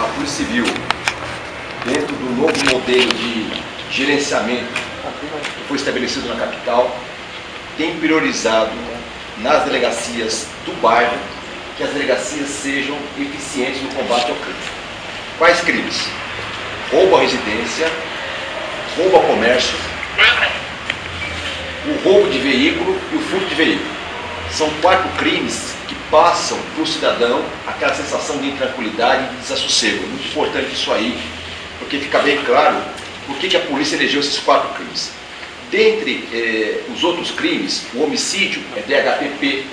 a Polícia Civil, dentro do novo modelo de gerenciamento que foi estabelecido na capital, tem priorizado nas delegacias do bairro que as delegacias sejam eficientes no combate ao crime. Quais crimes? Roubo à residência, roubo ao comércio, o roubo de veículo e o furto de veículo. São 4 crimes que passam para o cidadão aquela sensação de intranquilidade e de desassossego. É muito importante isso aí, porque fica bem claro por que a polícia elegeu esses 4 crimes. Dentre os outros crimes, o homicídio é DHPP,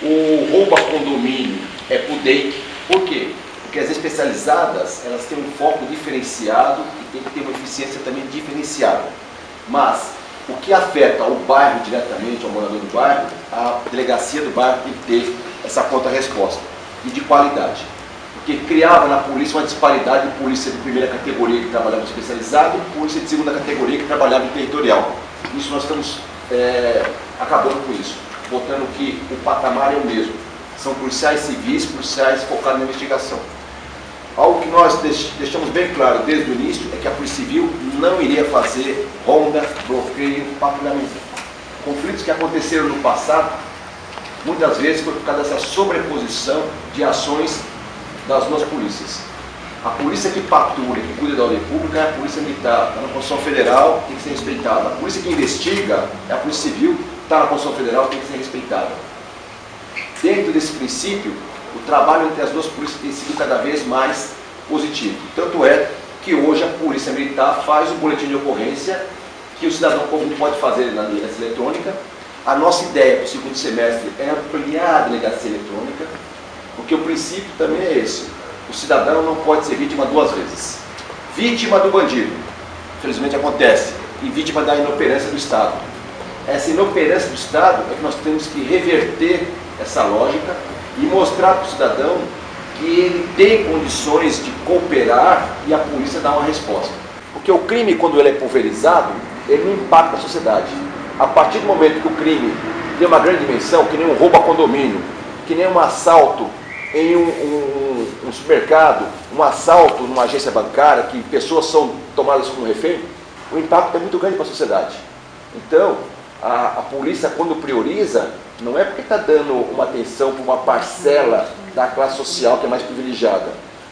o roubo a condomínio é PUDEIC. Por quê? Porque as especializadas elas têm um foco diferenciado e tem que ter uma eficiência também diferenciada. Mas o que afeta o bairro diretamente, ao morador do bairro, a delegacia do bairro tem que ter essa contra-resposta e de qualidade. Porque criava na polícia uma disparidade de polícia de primeira categoria que trabalhava especializado e polícia de segunda categoria que trabalhava em territorial. Isso nós estamos acabando com isso, botando que o patamar é o mesmo. São policiais civis, policiais focados na investigação. Algo que nós deixamos bem claro desde o início é que a Polícia Civil não iria fazer ronda, bloqueio, patrulhamento. Conflitos que aconteceram no passado, muitas vezes foi por causa dessa sobreposição de ações das duas polícias. A polícia que patrulha, que cuida da ordem pública é a Polícia Militar, está na Constituição Federal, tem que ser respeitada. A polícia que investiga é a Polícia Civil, está na Constituição Federal, tem que ser respeitada. Dentro desse princípio, o trabalho entre as duas polícias tem sido cada vez mais positivo. Tanto é que hoje a Polícia Militar faz o boletim de ocorrência que o cidadão comum pode fazer na delegacia eletrônica. A nossa ideia para o segundo semestre é ampliar a delegacia eletrônica, porque o princípio também é esse. O cidadão não pode ser vítima 2 vezes. Vítima do bandido, infelizmente acontece, e vítima da inoperância do Estado. Essa inoperância do Estado é que nós temos que reverter essa lógica e mostrar para o cidadão que ele tem condições de cooperar e a polícia dá uma resposta. Porque o crime, quando ele é pulverizado, ele não impacta a sociedade. A partir do momento que o crime tem uma grande dimensão, que nem um roubo a condomínio, que nem um assalto em um supermercado, um assalto numa agência bancária, que pessoas são tomadas como refém, o impacto é muito grande para a sociedade. Então, a polícia, quando prioriza, não é porque está dando uma atenção para uma parcela da classe social que é mais privilegiada.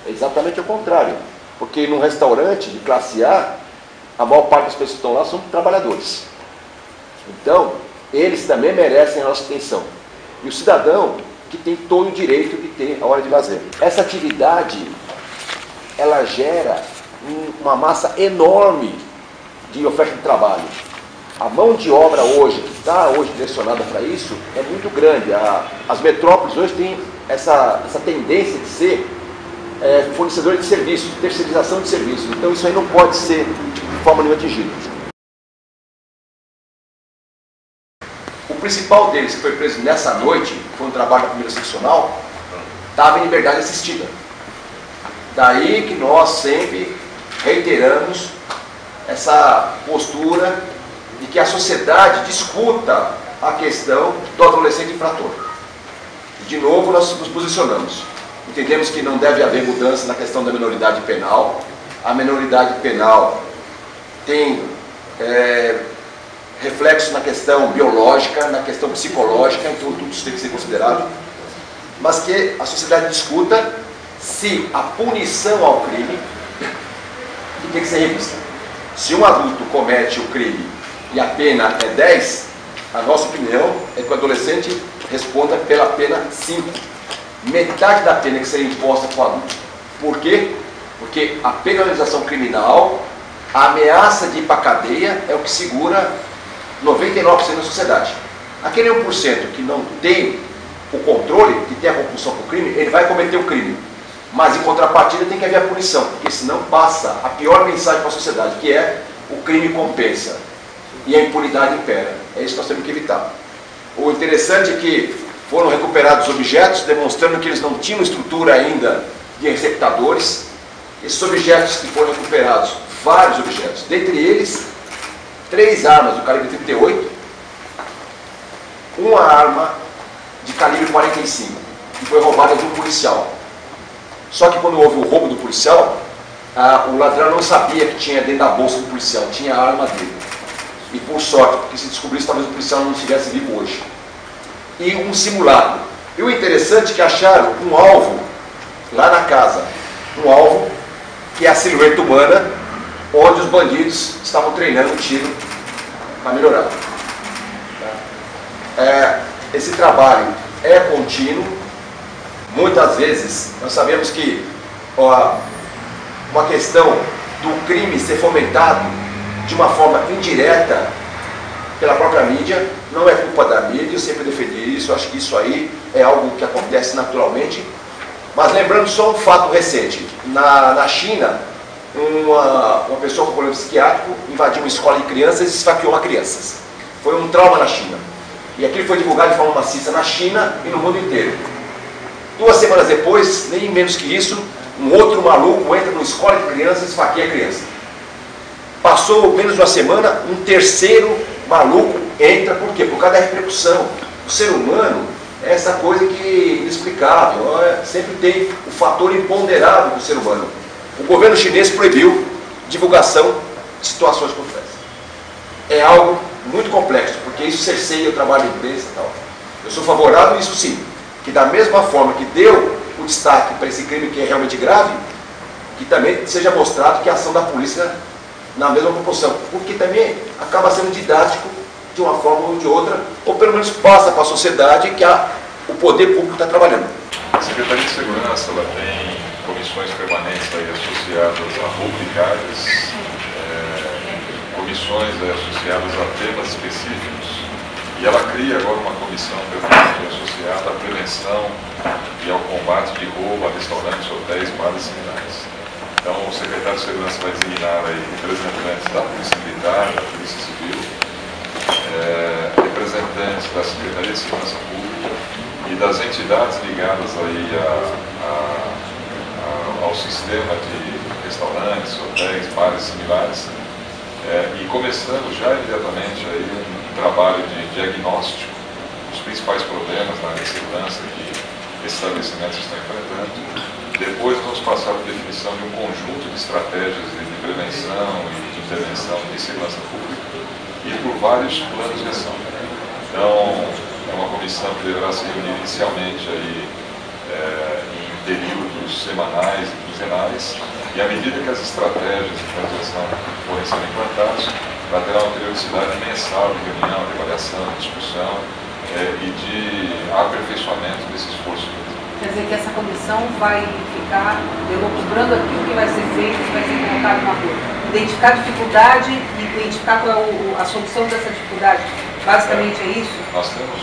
É exatamente o contrário. Porque num restaurante de classe A maior parte das pessoas que estão lá são trabalhadores. Então, eles também merecem a nossa atenção. E o cidadão que tem todo o direito de ter a hora de lazer. Essa atividade, ela gera uma massa enorme de oferta de trabalho. A mão de obra hoje, que está hoje direcionada para isso, é muito grande. As metrópoles hoje têm essa tendência de ser fornecedores de serviços, terceirização de serviços. Então isso aí não pode ser de forma nenhuma atingido. O principal deles, que foi preso nessa noite, foi um trabalho da primeira seccional, estava em liberdade assistida. Daí que nós sempre reiteramos essa postura de que a sociedade discuta a questão do adolescente infrator. De novo, nós nos posicionamos. Entendemos que não deve haver mudança na questão da minoridade penal. A minoridade penal tem reflexo na questão biológica, na questão psicológica, então tudo isso tem que ser considerado. Mas que a sociedade discuta se a punição ao crime tem que ser revista. Se um adulto comete o crime e a pena é 10, a nossa opinião é que o adolescente responda pela pena 5. Metade da pena que seria imposta para o adulto. Por quê? Porque a penalização criminal, a ameaça de ir para a cadeia é o que segura 99% da sociedade. Aquele 1% que não tem o controle, que tem a compulsão para o crime, ele vai cometer o crime. Mas em contrapartida tem que haver a punição, porque senão passa a pior mensagem para a sociedade, que é o crime compensa e a impunidade impera. É isso que nós temos que evitar. O interessante é que foram recuperados objetos, demonstrando que eles não tinham estrutura ainda de receptadores. Esses objetos que foram recuperados, vários objetos, dentre eles 3 armas do calibre 38, uma arma de calibre 45, que foi roubada de um policial. Só que quando houve o roubo do policial, o ladrão não sabia que tinha dentro da bolsa do policial, tinha a arma dele. E por sorte, porque se descobrisse, talvez o policial não estivesse vivo hoje. E um simulado. E o interessante é que acharam um alvo lá na casa. Um alvo que é a silhueta humana, onde os bandidos estavam treinando o tiro para melhorar. Esse trabalho é contínuo. Muitas vezes nós sabemos que uma questão do crime ser fomentado de uma forma indireta pela própria mídia, não é culpa da mídia, eu sempre defendi isso, acho que isso aí é algo que acontece naturalmente. Mas lembrando só um fato recente, na China, uma pessoa com problema psiquiátrico invadiu uma escola de crianças e esfaqueou uma criança. Foi um trauma na China. E aquilo foi divulgado de forma maciça na China e no mundo inteiro. 2 semanas depois, nem menos que isso, um outro maluco entra numa escola de crianças e esfaqueia a criança. Passou menos de uma semana, um terceiro maluco entra, por quê? Por causa da repercussão. O ser humano é essa coisa que é inexplicável, sempre tem o fator imponderável do ser humano. O governo chinês proibiu divulgação de situações como essa. É algo muito complexo, porque isso cerceia o trabalho da imprensa e tal. Eu sou favorável a isso sim, que da mesma forma que deu o destaque para esse crime que é realmente grave, que também seja mostrado que a ação da polícia na mesma proporção, porque também acaba sendo didático de uma forma ou de outra, ou pelo menos passa para a sociedade que o poder público está trabalhando. A Secretaria de Segurança ela tem comissões permanentes aí associadas a rubricárias, comissões associadas a temas específicos, e ela cria agora uma comissão permanente associada à prevenção e ao combate de roubo a restaurantes, hotéis, bares e similares. Então, o secretário de Segurança vai designar aí representantes da Polícia Militar, da Polícia Civil, representantes da Secretaria de Segurança Pública e das entidades ligadas aí ao sistema de restaurantes, hotéis, bares e similares, e começando já imediatamente aí um trabalho de diagnóstico dos principais problemas na área de segurança que esses estabelecimentos estão enfrentando. Depois vamos passar por definição de um conjunto de estratégias de prevenção e de intervenção de segurança pública e por vários planos de ação. Então, é uma comissão que deverá se reunir inicialmente aí, em períodos semanais e quinzenais, e à medida que as estratégias de transição forem sendo implantadas, vai ter uma periodicidade mensal de reunião, de avaliação, de discussão e de aperfeiçoamento desse esforço. Quer dizer que essa comissão vai ficar demonstrando aquilo que vai ser feito, que vai ser colocado na rua. Identificar a dificuldade e identificar qual é a solução dessa dificuldade. Basicamente é isso? Nós temos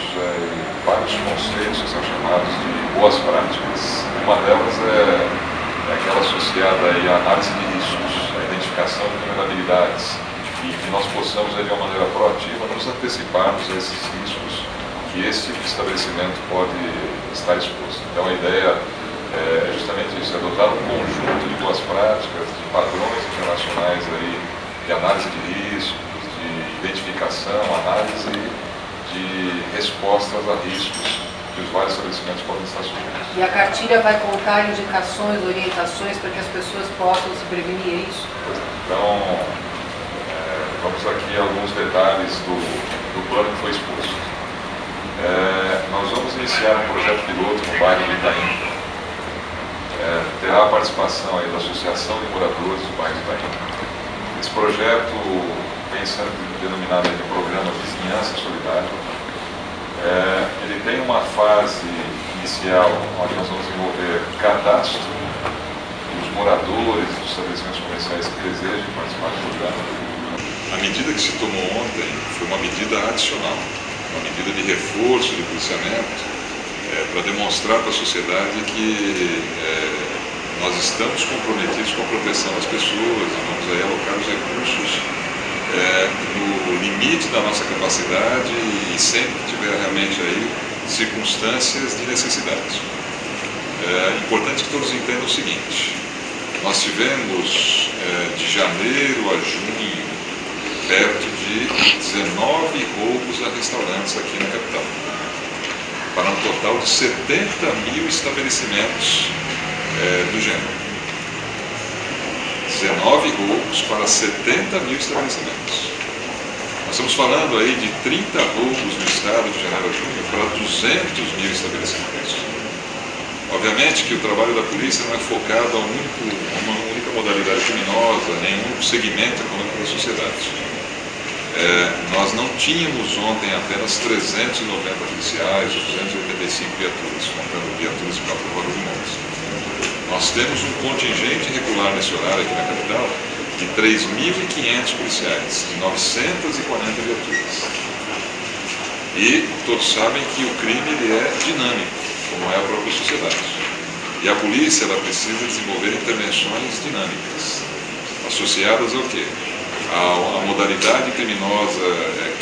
vários conceitos que são chamados de boas práticas. Uma delas é aquela associada aí à análise de riscos, à identificação de vulnerabilidades, e que nós possamos, de uma maneira proativa, nos anteciparmos a esses riscos que esse tipo de estabelecimento pode estar exposto. Então a ideia é justamente isso, adotar um conjunto de boas práticas, de padrões internacionais aí, de análise de riscos, de identificação, análise de respostas a riscos que os vários estabelecimentos podem estar sujeitos. E a cartilha vai contar indicações, orientações para que as pessoas possam se prevenir, é isso? Então, vamos aqui a alguns detalhes do plano que foi exposto. Nós vamos iniciar um projeto piloto no bairro de Itaim. Terá a participação aí da Associação de Moradores do bairro de Itaim. Esse projeto vem sendo denominado de Programa Vizinhança Solidária. Ele tem uma fase inicial onde nós vamos desenvolver cadastro dos moradores dos estabelecimentos comerciais que desejem participar do programa. A medida que se tomou ontem foi uma medida adicional, uma medida de reforço, de policiamento, para demonstrar para a sociedade que nós estamos comprometidos com a proteção das pessoas e vamos aí alocar os recursos no limite da nossa capacidade e sempre que tiver realmente aí circunstâncias de necessidade. É importante que todos entendam o seguinte: nós tivemos de janeiro a junho perto de 19 roubos a restaurantes aqui na capital, para um total de 70 mil estabelecimentos do gênero. 19 roubos para 70 mil estabelecimentos. Nós estamos falando aí de 30 roubos no estado de janeiro a junho para 200 mil estabelecimentos. Obviamente que o trabalho da polícia não é focado a uma única modalidade criminosa, nenhum segmento econômico da sociedade. Nós não tínhamos ontem apenas 390 policiais ou 285 viaturas, contando viaturas de 4 rodas e motos. Nós temos um contingente regular nesse horário aqui na capital de 3.500 policiais, de 940 viaturas. E todos sabem que o crime ele é dinâmico, como é a própria sociedade. E a polícia ela precisa desenvolver intervenções dinâmicas, associadas ao quê? A modalidade criminosa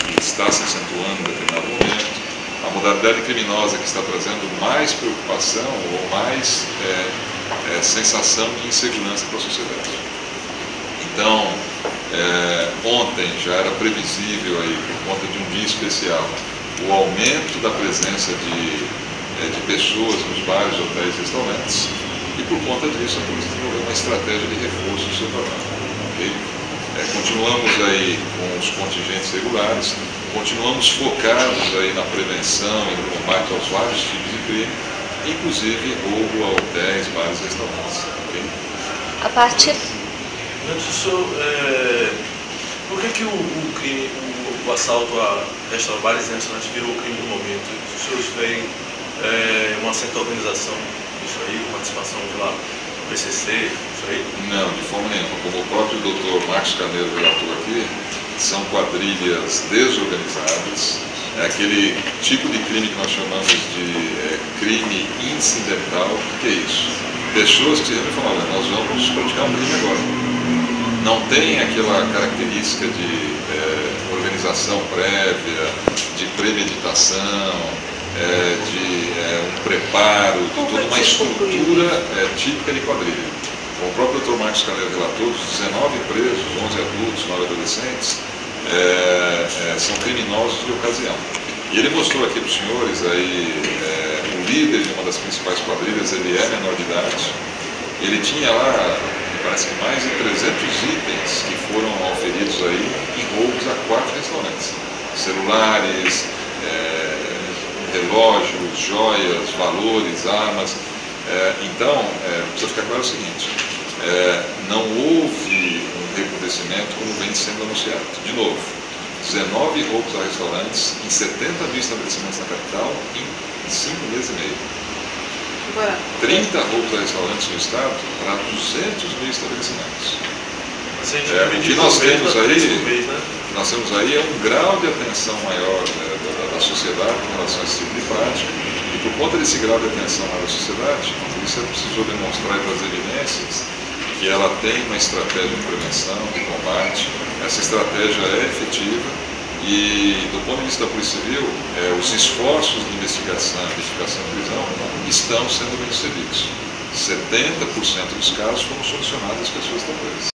que está se acentuando em determinado momento, a modalidade criminosa que está trazendo mais preocupação ou mais sensação de insegurança para a sociedade. Então, ontem já era previsível, aí, por conta de um dia especial, o aumento da presença de pessoas nos bares, hotéis e restaurantes, e por conta disso a polícia desenvolveu uma estratégia de reforço do seu trabalho. Okay? Continuamos aí com os contingentes regulares, continuamos focados aí na prevenção e no combate aos vários tipos de crime, inclusive roubo a hotéis, bares e restaurantes. Okay? A partir... Por que o crime, o assalto a restaurantes, bares e restaurantes virou o crime do momento? Os senhores veem uma certa organização disso aí, participação de lá, do PCC, isso aí? Não, de forma nenhuma. Como o próprio doutor Marcos Carneiro relatou aqui, são quadrilhas desorganizadas, é aquele tipo de crime que nós chamamos de crime incidental. O que é isso? Pessoas que sempre falam, nós vamos praticar um crime agora. Não tem aquela característica de organização prévia, de premeditação, de um preparo, de toda uma estrutura típica de quadrilha. Como o próprio Dr. Marcos Carneiro relatou, dos 19 presos, 11 adultos, 9 adolescentes, são criminosos de ocasião. E ele mostrou aqui para os senhores, o líder de uma das principais quadrilhas, ele é menor de idade, ele tinha lá, parece que mais de 300 itens que foram auferidos aí em roubos a 4 restaurantes. Celulares, relógios, joias, valores, armas. Então, precisa ficar claro o seguinte, não houve um recrudescimento como vem sendo anunciado. De novo, 19 roubos a restaurantes em 70 mil estabelecimentos na capital em 5 meses e meio. 30 roubos a restaurantes no estado para 200 mil estabelecimentos. O que nós temos aí é um grau de atenção maior da sociedade com relação a esse tipo de prática, e por conta desse grau de atenção maior da sociedade, a polícia precisou demonstrar e trazer evidências que ela tem uma estratégia de prevenção, de combate. Essa estratégia é efetiva e, do ponto de vista da Polícia Civil, os esforços de investigação, identificação e prisão estão sendo bem sucedidos. 70% dos casos foram solucionados e as pessoas estão presas.